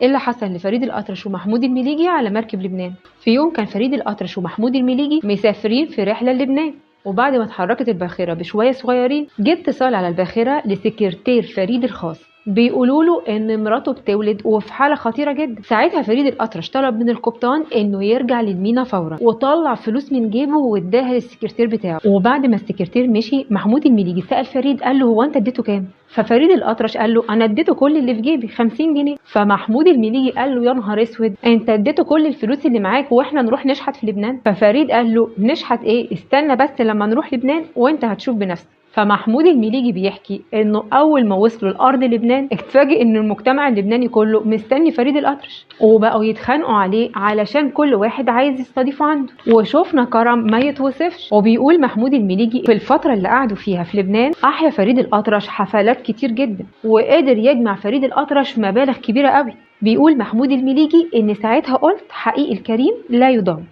ايه اللي حصل لفريد الأطرش ومحمود المليجي على مركب لبنان. في يوم كان فريد الأطرش ومحمود المليجي مسافرين في رحلة لبنان، وبعد ما اتحركت الباخرة بشوية صغيرين جه اتصال على الباخرة لسكرتير فريد الخاص، بيقولوا له ان مراته بتولد وفي حاله خطيره جدا. ساعتها فريد الأطرش طلب من القبطان انه يرجع للمينا فورا، وطلع فلوس من جيبه واداها للسكرتير بتاعه. وبعد ما السكرتير مشي محمود المليجي سأل فريد قال له هو انت اديته كام؟ ففريد الأطرش قال له انا اديته كل اللي في جيبي 50 جنيه. فمحمود المليجي قال له يا نهار اسود، انت اديته كل الفلوس اللي معاك واحنا نروح نشحت في لبنان؟ ففريد قال له نشحت ايه، استنى بس لما نروح لبنان وانت هتشوف بنفسك. فمحمود المليجي بيحكي انه اول ما وصلوا لارض لبنان اتفاجئ ان المجتمع اللبناني كله مستني فريد الأطرش، وبقوا يتخانقوا عليه علشان كل واحد عايز يستضيفه عنده، وشوفنا كرم ما يتوصفش. وبيقول محمود المليجي في الفتره اللي قعدوا فيها في لبنان احيا فريد الأطرش حفلات كتير جدا، وقدر يجمع فريد الأطرش مبالغ كبيره قوي. بيقول محمود المليجي ان ساعتها قلت حقيقي الكريم لا يضام.